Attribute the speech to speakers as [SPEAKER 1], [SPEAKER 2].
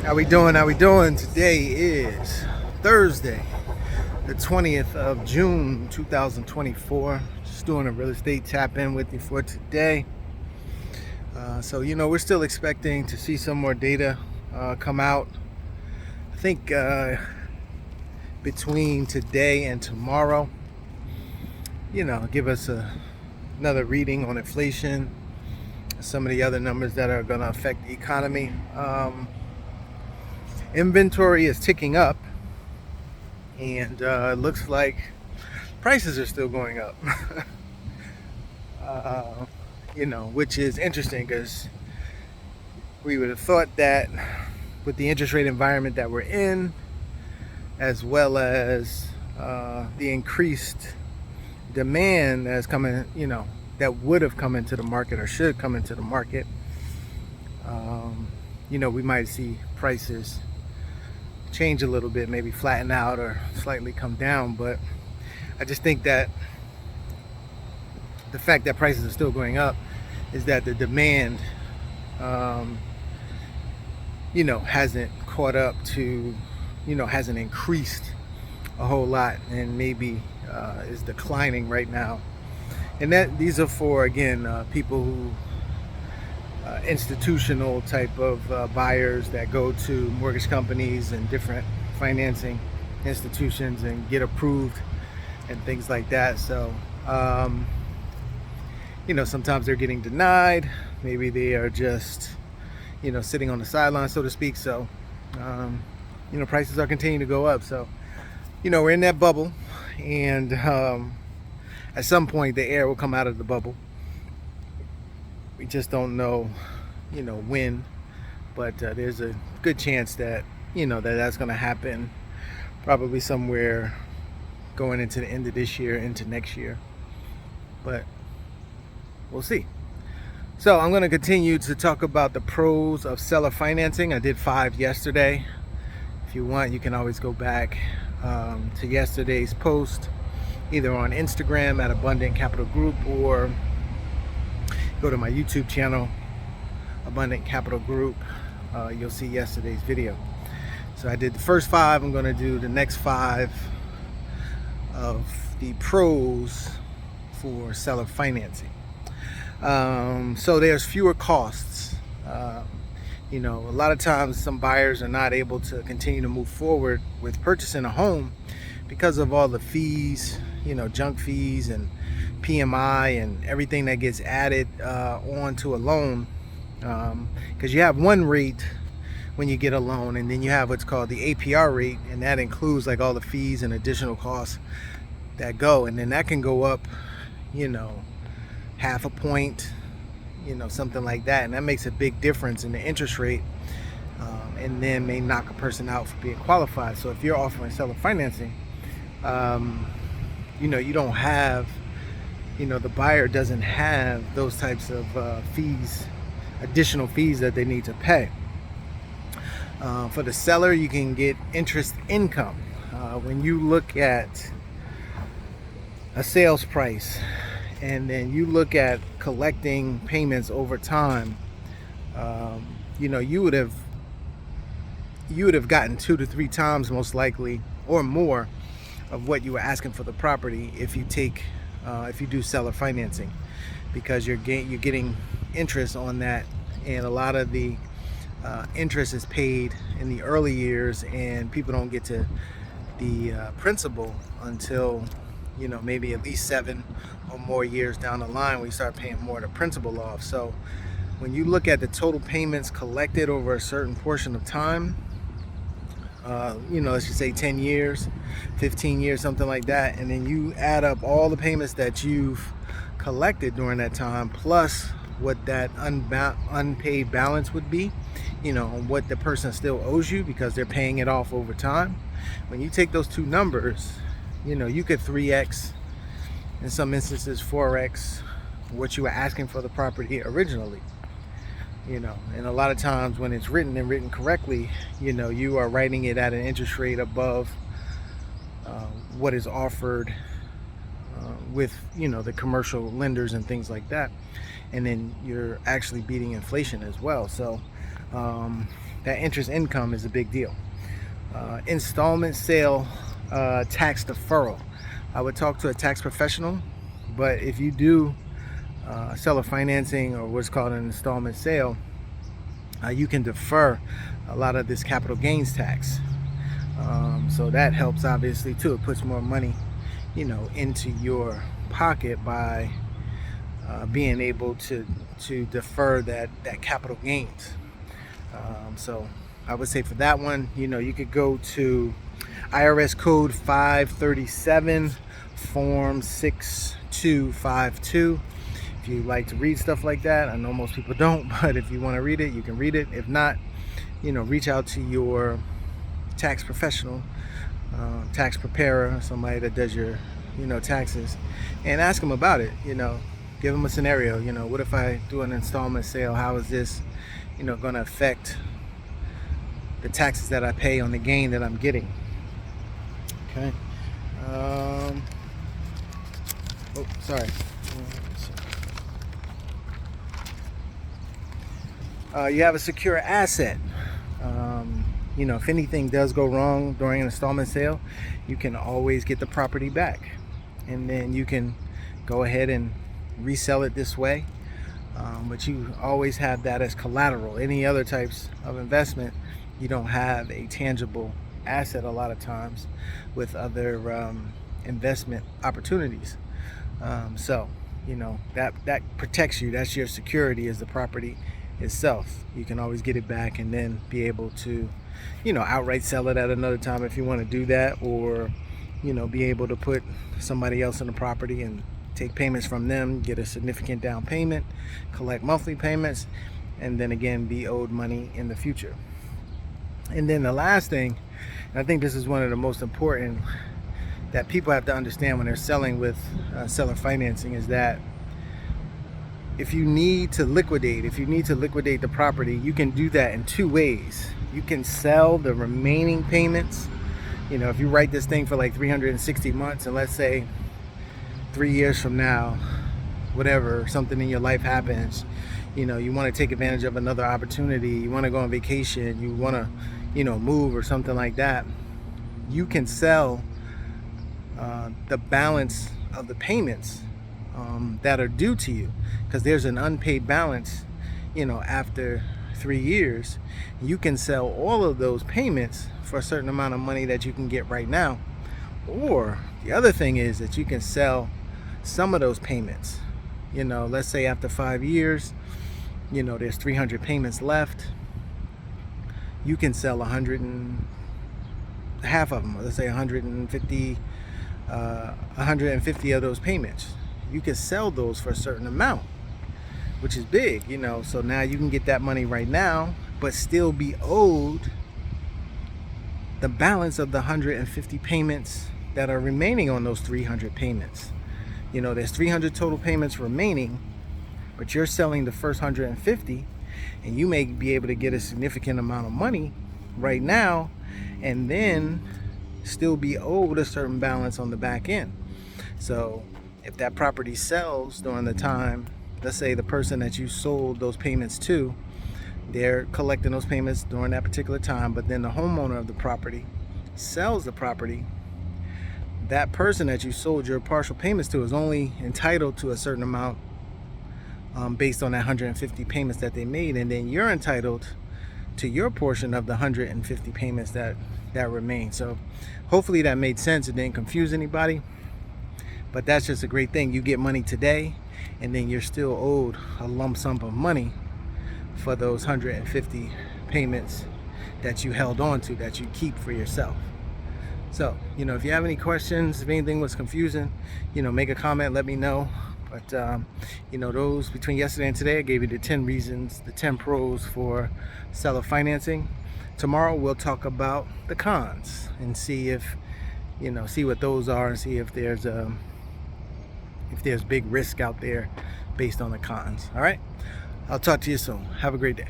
[SPEAKER 1] How we doing? How we doing? Today is Thursday, the 20th of June, 2024. Just doing a real estate tap in with you for today. We're still expecting to see some more data come out. I think between today and tomorrow, give us another reading on inflation, some of the other numbers that are going to affect the economy. Inventory is ticking up, and it looks like prices are still going up. Which is interesting because we would have thought that with the interest rate environment that we're in, as well as the increased demand that's coming, that would have come into the market or should come into the market, we might see prices change a little bit, maybe flatten out or slightly come down. But I just think that the fact that prices are still going up is that the demand hasn't caught up to, hasn't increased a whole lot, and maybe is declining right now. And that these are for, again, people who institutional type of buyers that go to mortgage companies and different financing institutions and get approved and things like that. So sometimes they're getting denied, maybe they are just sitting on the sidelines, so to speak. So prices are continuing to go up. So we're in that bubble, and at some point the air will come out of the bubble. We just don't know when, but there's a good chance that that's going to happen probably somewhere going into the end of this year, into next year. But we'll see. So I'm going to continue to talk about the pros of seller financing. I did 5 yesterday. If you want, you can always go back to yesterday's post, either on Instagram at Abundant Capital Group, or go to my YouTube channel, Abundant Capital Group. You'll see yesterday's video. So I did the first 5. I'm going to do the next 5 of the pros for seller financing. So there's fewer costs. A lot of times some buyers are not able to continue to move forward with purchasing a home because of all the fees, junk fees and PMI and everything that gets added onto a loan. Because you have one rate when you get a loan, and then you have what's called the APR rate, and that includes like all the fees and additional costs that go, and then that can go up, half a point, something like that, and that makes a big difference in the interest rate, and then may knock a person out for being qualified. So if you're offering seller financing, you don't have, the buyer doesn't have those types of fees, additional fees that they need to pay. For the seller, you can get interest income. When you look at a sales price and then you look at collecting payments over time, you would have gotten 2 to 3 times most likely, or more, of what you were asking for the property if you do seller financing, because you're getting interest on that, and a lot of the interest is paid in the early years, and people don't get to the principal until maybe at least 7 or more years down the line when you start paying more of the principal off. So when you look at the total payments collected over a certain portion of time, let's just say 10 years, 15 years, something like that, and then you add up all the payments that you've collected during that time, plus what that unpaid balance would be, on what the person still owes you because they're paying it off over time. When you take those two numbers, you could 3x, in some instances 4x, what you were asking for the property originally. And a lot of times when it's written correctly, you are writing it at an interest rate above what is offered with the commercial lenders and things like that, and then you're actually beating inflation as well. So that interest income is a big deal. Installment sale tax deferral. I would talk to a tax professional, but if you do seller financing or what's called an installment sale, you can defer a lot of this capital gains tax. So that helps obviously too. It puts more money, into your pocket by being able to defer that capital gains. So I would say for that one, you could go to IRS code 537 form 6252 if you like to read stuff like that. I know most people don't, but if you want to read it, you can read it. If not, reach out to your tax professional, tax preparer, somebody that does your taxes, and ask them about it. Give them a scenario. What if I do an installment sale? How is this going to affect the taxes that I pay on the gain that I'm getting? Okay. Oh, sorry. You have a secure asset. If anything does go wrong during an installment sale, you can always get the property back, and then you can go ahead and resell it this way. But you always have that as collateral. Any other types of investment, you don't have a tangible asset a lot of times with other investment opportunities. So that protects you. That's your security, is the property itself. You can always get it back and then be able to outright sell it at another time if you want to do that, or be able to put somebody else in the property and take payments from them, get a significant down payment, collect monthly payments, and then again be owed money in the future. And then the last thing, and I think this is one of the most important that people have to understand when they're selling with seller financing, is that if you need to liquidate the property, you can do that in two ways. You can sell the remaining payments. If you write this thing for like 360 months, and let's say 3 years from now, whatever, something in your life happens, you want to take advantage of another opportunity, you want to go on vacation, you want to move or something like that, you can sell the balance of the payments that are due to you, because there's an unpaid balance after 3 years. You can sell all of those payments for a certain amount of money that you can get right now. Or the other thing is that you can sell some of those payments. Let's say after 5 years, there's 300 payments left. You can sell 100 and half of them. Let's say 150 of those payments. You can sell those for a certain amount, which is big, so now you can get that money right now, but still be owed the balance of the 150 payments that are remaining on those 300 payments. There's 300 total payments remaining, but you're selling the first 150, and you may be able to get a significant amount of money right now, and then still be owed a certain balance on the back end. So if that property sells during the time, let's say the person that you sold those payments to, they're collecting those payments during that particular time, but then the homeowner of the property sells the property, that person that you sold your partial payments to is only entitled to a certain amount based on that 150 payments that they made, and then you're entitled to your portion of the 150 payments that remain. So hopefully that made sense. It didn't confuse anybody, but that's just a great thing. You get money today, and then you're still owed a lump sum of money for those 150 payments that you held on to, that you keep for yourself. So if you have any questions, if anything was confusing, make a comment, let me know. But those between yesterday and today, I gave you the 10 reasons, the 10 pros for seller financing. Tomorrow we'll talk about the cons and see if see what those are, and see if there's big risk out there based on the cons. All right, I'll talk to you soon. Have a great day.